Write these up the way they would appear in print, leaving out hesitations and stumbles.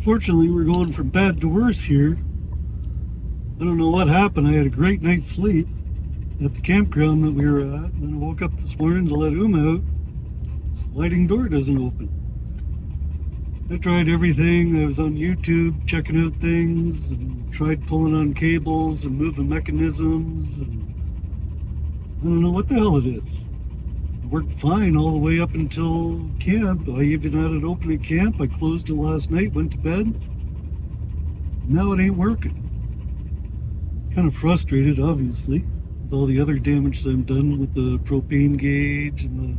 Unfortunately, we're going from bad to worse here. I don't know what happened. I had a great night's sleep at the campground that we were at. And then I woke up this morning to let Uma out. Sliding door doesn't open. I tried everything. I was on YouTube checking out things and tried pulling on cables and moving mechanisms. And I don't know what the hell it is. It worked fine all the way up until camp. I even had it open at camp. I closed it last night, went to bed. Now it ain't working. Kind of frustrated, obviously, with all the other damage that I've done with the propane gauge and the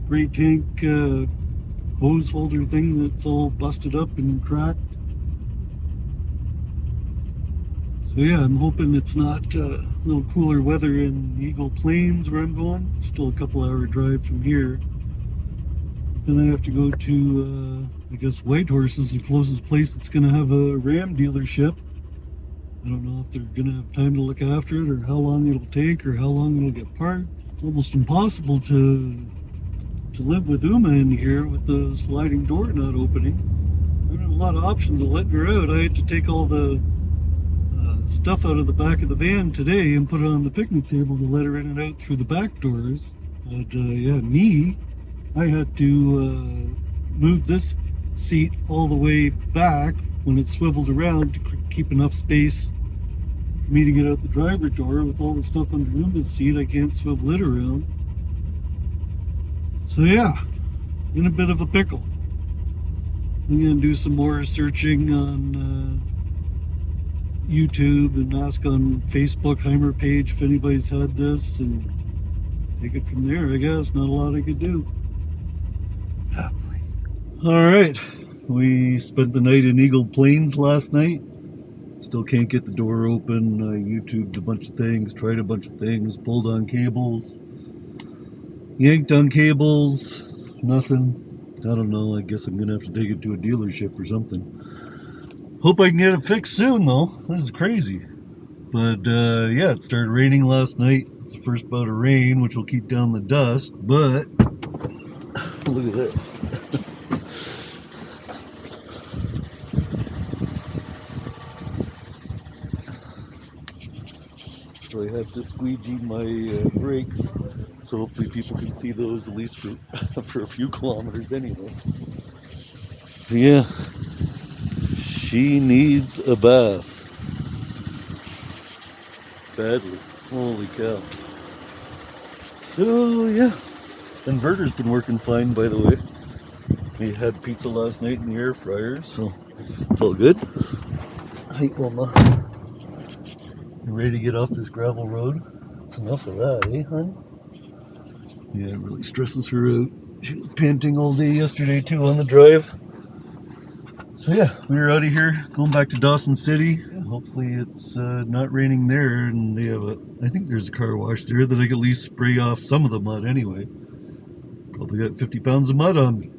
gray tank hose holder thing that's all busted up and cracked. So yeah, I'm hoping it's not a little cooler weather in Eagle Plains where I'm going. Still a couple hour drive from here. Then I have to go to, I guess Whitehorse is the closest place that's going to have a Ram dealership. I don't know if they're going to have time to look after it or how long it'll take or how long it'll get parts. It's almost impossible to live with Uma in here with the sliding door not opening. There aren't a lot of options of letting her out. I had to take all the stuff out of the back of the van today and put it on the picnic table to let her in and out through the back doors. But yeah, I had to move this seat all the way back when it's swiveled around to keep enough space for me to get out the driver door. With all the stuff under Uma's seat, I can't swivel it around. So yeah, in a bit of a pickle. I'm gonna do some more searching on YouTube and ask on Facebook Heimer page if anybody's had this and take it from there. I guess not a lot I could do. All right, we spent the night in Eagle Plains last night. Still can't get the door open. I YouTubed a bunch of things, tried a bunch of things, pulled on cables, yanked on cables, nothing. I don't know, I guess I'm gonna have to take it to a dealership or something. Hope I can get it fixed soon though. This is crazy. But yeah, it started raining last night. It's the first bout of rain, which will keep down the dust, but look at this. So I have to squeegee my brakes, so hopefully people can see those at least for a few kilometers anyway. Yeah, she needs a bath badly. Holy cow. So yeah, inverter's been working fine, by the way. We had pizza last night in the air fryer, so it's all good. Hi, Mama. You ready to get off this gravel road? That's enough of that, eh, hon? Yeah, it really stresses her out. She was panting all day yesterday, too, on the drive. So yeah, we were out of here, going back to Dawson City. Hopefully it's not raining there, and they have I think there's a car wash there that I could at least spray off some of the mud anyway. Probably got 50 pounds of mud on me.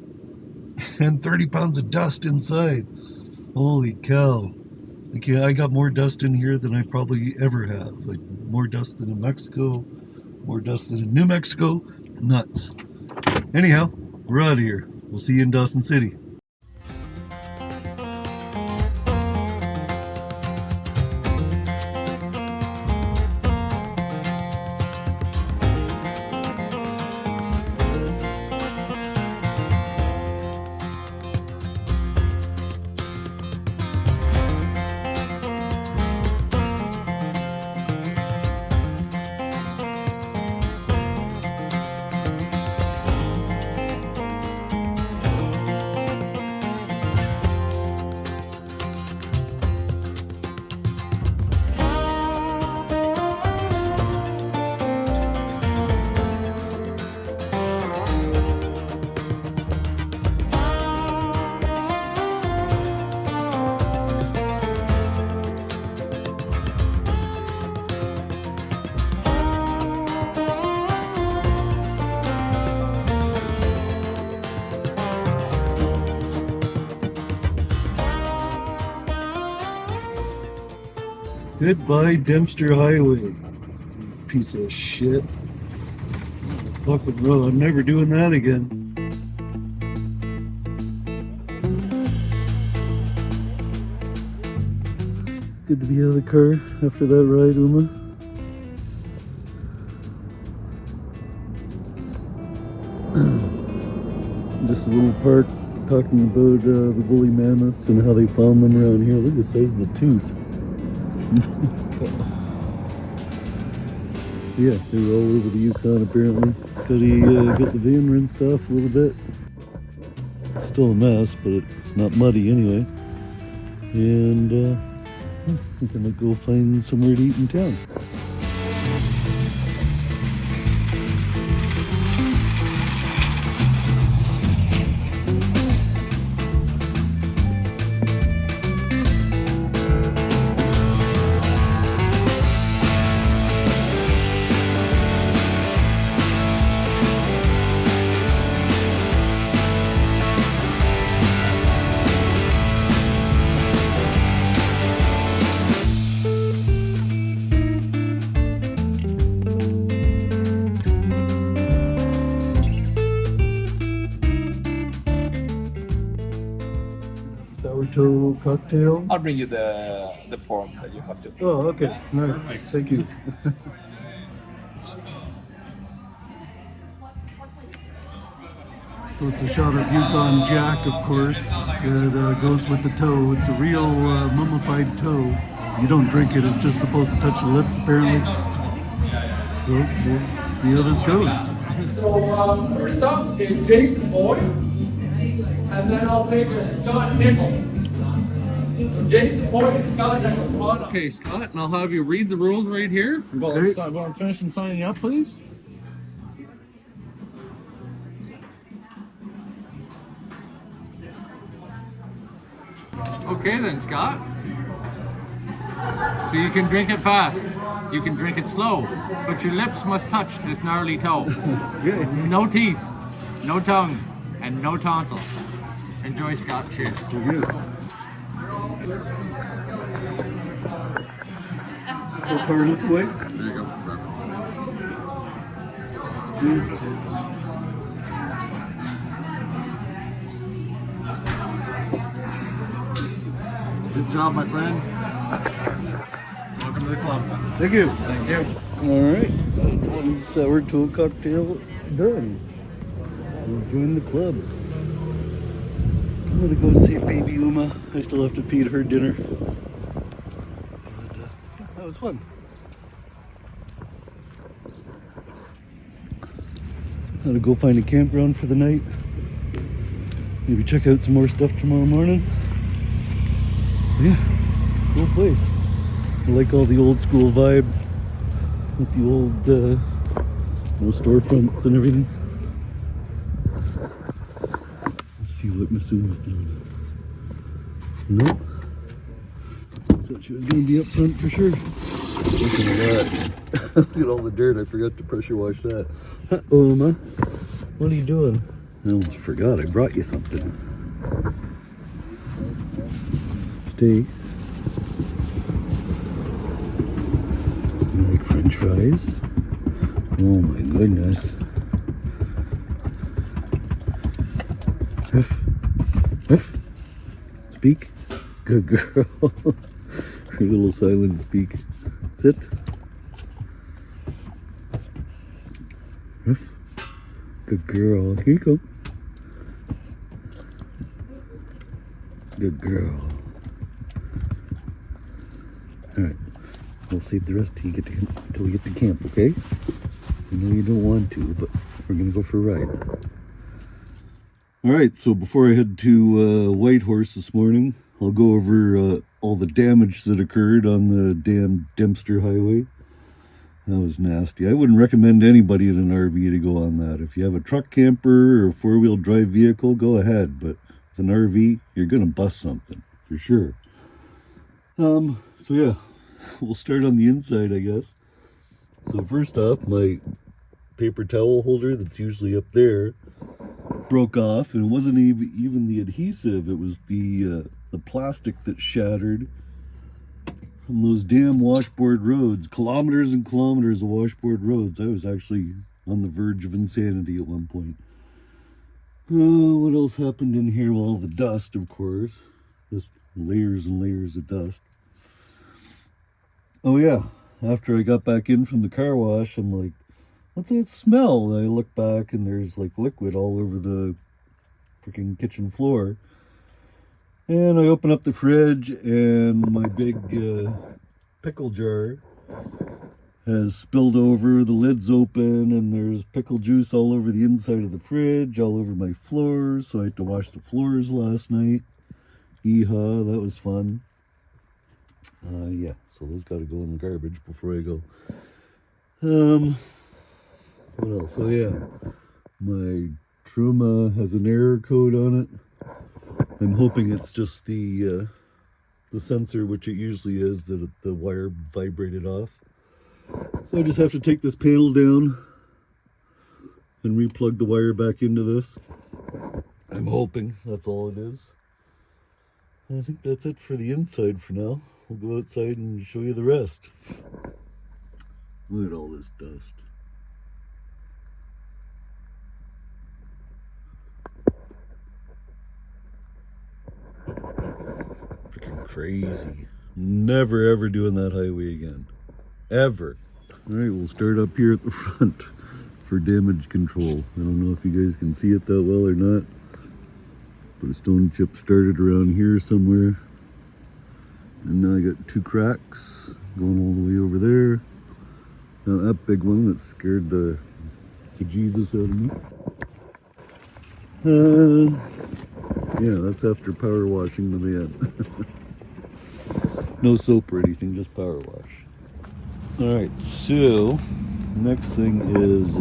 And 30 pounds of dust inside. Holy cow. I got more dust in here than I probably ever have. Like more dust than in Mexico, more dust than in New Mexico. Nuts. Anyhow, we're out of here. We'll see you in Dawson City. Goodbye, Dempster Highway. Piece of shit. Fucking road. I'm never doing that again. Good to be out of the car after that ride, Uma. Just a little park talking about the woolly mammoths and how they found them around here. Look at the size of the tooth. Yeah, they were all over the Yukon apparently. Got the van rinsed off a little bit. Still a mess, but it's not muddy anyway. And I'm gonna go find somewhere to eat in town. Sourtoe cocktail. I'll bring you the form that you have to fill. Oh, okay. All right. Thank you. So it's a shot of Yukon Jack, of course, that goes with the toe. It's a real mummified toe. You don't drink it, it's just supposed to touch the lips, apparently. So we'll see how this goes. So first up is Jason Boyd, and then I'll take a Scott Nickel. So Jason Boyd and Scott Nickel. Okay, Scott, and I'll have you read the rules right here. Okay. Go and finish and signing up, please. Okay then, Scott. So you can drink it fast, you can drink it slow, but your lips must touch this gnarly toe. No teeth, no tongue, and no tonsils. Enjoy, Scott. Cheers. Thank you. So far enough away? There you go. Cheers. Good job, my friend. Welcome to the club. Thank you. Thank you. Alright, that's one Sourtoe cocktail done. We'll join the club. I'm gonna go see baby Uma. I still have to feed her dinner. But, that was fun. I'm gonna go find a campground for the night. Maybe check out some more stuff tomorrow morning. Yeah, cool place. I like all the old school vibe with the old storefronts and everything. Let's see what Masuma's doing. Nope. Thought she was going to be up front for sure. Look at that. Look at all the dirt. I forgot to pressure wash that. Uma, what are you doing? I almost forgot. I brought you something. Stay. You like French fries? Oh my goodness. Riff. Riff. Speak. Good girl. Her little silent speak. Sit. Riff. Good girl. Here you go. Good girl. Alright. We'll save the rest till we get to camp, okay? I know you don't want to, but we're gonna go for a ride. Alright, so before I head to Whitehorse this morning, I'll go over all the damage that occurred on the damn Dempster Highway. That was nasty. I wouldn't recommend anybody in an RV to go on that. If you have a truck camper or a four-wheel drive vehicle, go ahead. But with an RV, you're gonna bust something, for sure. So yeah, we'll start on the inside, I guess. So first off, my paper towel holder that's usually up there broke off, and it wasn't even the adhesive. It was the plastic that shattered from those damn washboard roads. Kilometers and kilometers of washboard roads. I was actually on the verge of insanity at one point. What else happened in here? Well, the dust, of course. Just layers and layers of dust. Oh yeah, after I got back in from the car wash, I'm like, what's that smell? And I look back and there's like liquid all over the freaking kitchen floor. And I open up the fridge and my big pickle jar has spilled over, the lid's open, and there's pickle juice all over the inside of the fridge, all over my floors, so I had to wash the floors last night. Yeehaw, that was fun. Yeah, so those gotta go in the garbage before I go. What else? Oh yeah, my Truma has an error code on it. I'm hoping it's just the sensor, which it usually is, that the wire vibrated off. So I just have to take this panel down and replug the wire back into this. I'm hoping that's all it is. I think that's it for the inside for now. We'll go outside and show you the rest. Look at all this dust. Freaking crazy. Never ever doing that highway again. Ever. Alright, we'll start up here at the front for damage control. I don't know if you guys can see it that well or not. But a stone chip started around here somewhere. And now I got two cracks going all the way over there. Now that big one that scared the Jesus out of me. Yeah, that's after power washing the van. No soap or anything, just power wash. Alright, so next thing is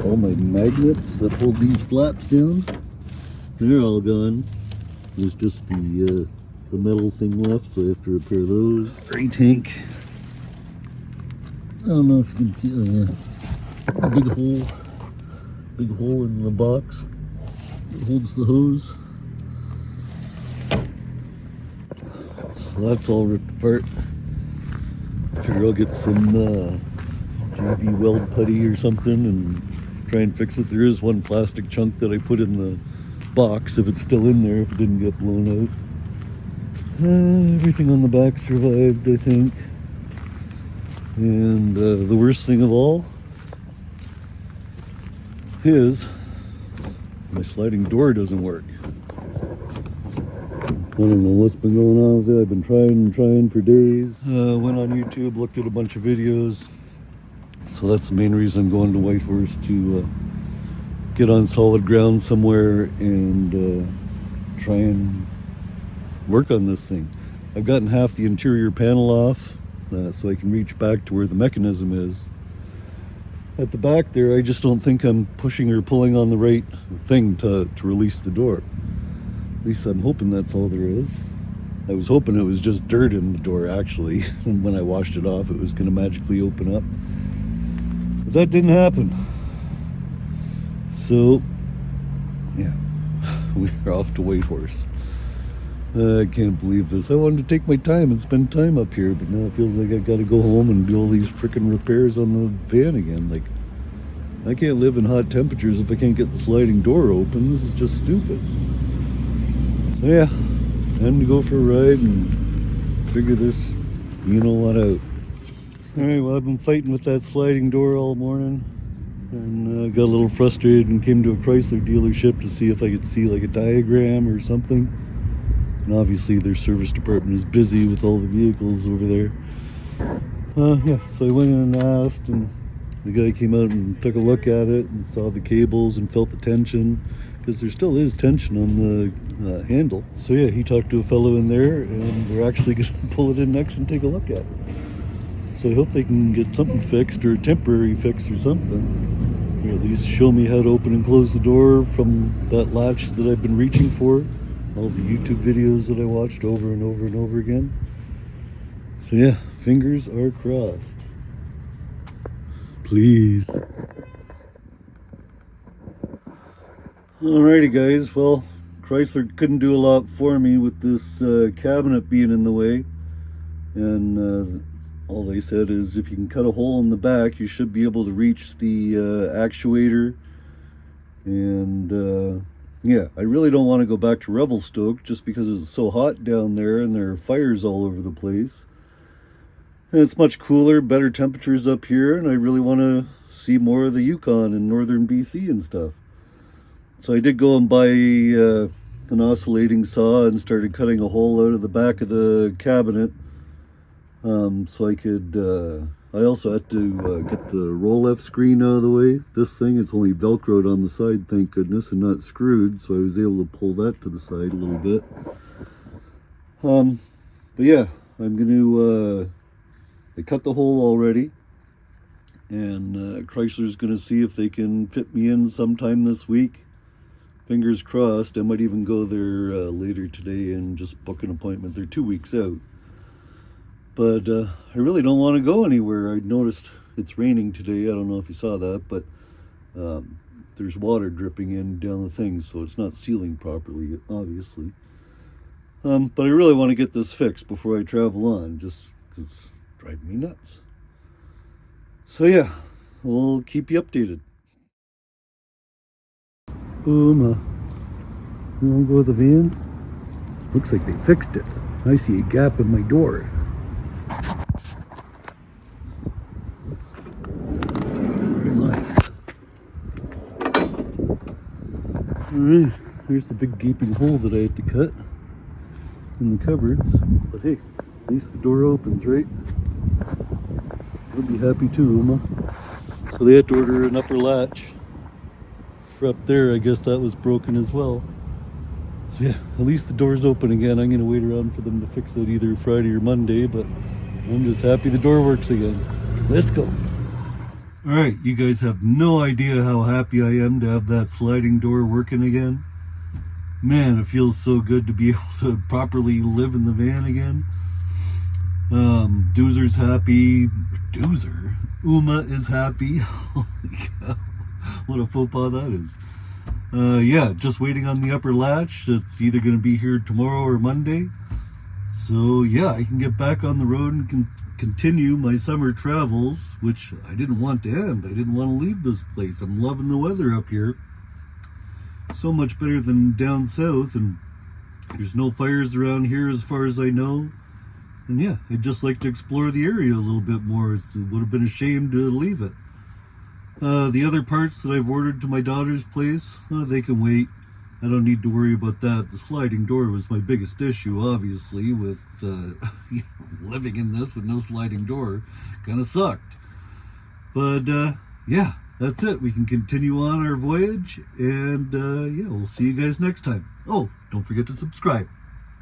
all my magnets that hold these flaps down. They're all gone. There's just the metal thing left, so I have to repair those. Spray tank. I don't know if you can see. Oh yeah, a big hole in the box that holds the hose. So that's all ripped apart. I figure I'll get some JB weld putty or something and try and fix it. There is one plastic chunk that I put in the box, if it's still in there, if it didn't get blown out. Everything on the back survived, I think. And the worst thing of all is my sliding door doesn't work. I don't know what's been going on with it. I've been trying for days. Went on YouTube, looked at a bunch of videos. So that's the main reason I'm going to Whitehorse, to get on solid ground somewhere and try and work on this thing. I've gotten half the interior panel off, so I can reach back to where the mechanism is. At the back there, I just don't think I'm pushing or pulling on the right thing to release the door. At least I'm hoping that's all there is. I was hoping it was just dirt in the door, actually. And when I washed it off, it was going to magically open up. But that didn't happen. So, yeah, we're off to Whitehorse. I can't believe this. I wanted to take my time and spend time up here, but now it feels like I gotta go home and do all these freaking repairs on the van again. Like, I can't live in hot temperatures if I can't get the sliding door open. This is just stupid. So yeah, time to go for a ride and figure this, you know what, out. Alright, well, I've been fighting with that sliding door all morning, and got a little frustrated and came to a Chrysler dealership to see if I could see like a diagram or something. And obviously their service department is busy with all the vehicles over there. Yeah, so I went in and asked, and the guy came out and took a look at it and saw the cables and felt the tension, because there still is tension on the handle. So yeah, he talked to a fellow in there, and they're actually going to pull it in next and take a look at it. So I hope they can get something fixed, or a temporary fix or something, or at least show me how to open and close the door from that latch that I've been reaching for. All the YouTube videos that I watched over and over and over again. So yeah, fingers are crossed. Please. Alrighty guys, well, Chrysler couldn't do a lot for me with this cabinet being in the way. And all they said is if you can cut a hole in the back, you should be able to reach the actuator. And yeah, I really don't want to go back to Revelstoke just because it's so hot down there and there are fires all over the place. And it's much cooler, better temperatures up here, and I really want to see more of the Yukon and northern BC and stuff. So I did go and buy an oscillating saw and started cutting a hole out of the back of the cabinet, so I could, I also had to get the roll-F screen out of the way. This thing, it's only Velcroed on the side, thank goodness, and not screwed, so I was able to pull that to the side a little bit. But yeah, I'm going to, I cut the hole already, and Chrysler's going to see if they can fit me in sometime this week. Fingers crossed. I might even go there later today and just book an appointment. They're 2 weeks out. But I really don't want to go anywhere. I noticed it's raining today. I don't know if you saw that, but there's water dripping in down the thing, so it's not sealing properly, obviously. But I really want to get this fixed before I travel on, just because it's driving me nuts. So yeah, we'll keep you updated. Uma, you want to go with the van? Looks like they fixed it. I see a gap in my door. Very nice. Alright, here's the big gaping hole that I had to cut in the cupboards. But hey, at least the door opens, right? I'll be happy too, Uma. So they had to order an upper latch for up there. I guess that was broken as well. So yeah, at least the door's open again. I'm gonna wait around for them to fix it either Friday or Monday, but I'm just happy the door works again. Let's go. All right, you guys have no idea how happy I am to have that sliding door working again. Man, it feels so good to be able to properly live in the van again. Doozer's happy. Doozer? Uma is happy. Holy cow. What a faux pas that is. Yeah, just waiting on the upper latch. It's either going to be here tomorrow or Monday. So yeah, I can get back on the road and continue my summer travels, which I didn't want to end. I didn't want to leave this place. I'm loving the weather up here. So much better than down south, and there's no fires around here as far as I know. And yeah, I'd just like to explore the area a little bit more. It would have been a shame to leave it. The other parts that I've ordered to my daughter's place, they can wait. I don't need to worry about that. The sliding door was my biggest issue, obviously, with living in this with no sliding door. Kind of sucked. But yeah, that's it. We can continue on our voyage, and yeah, we'll see you guys next time. Oh, don't forget to subscribe.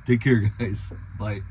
Take care, guys. Bye.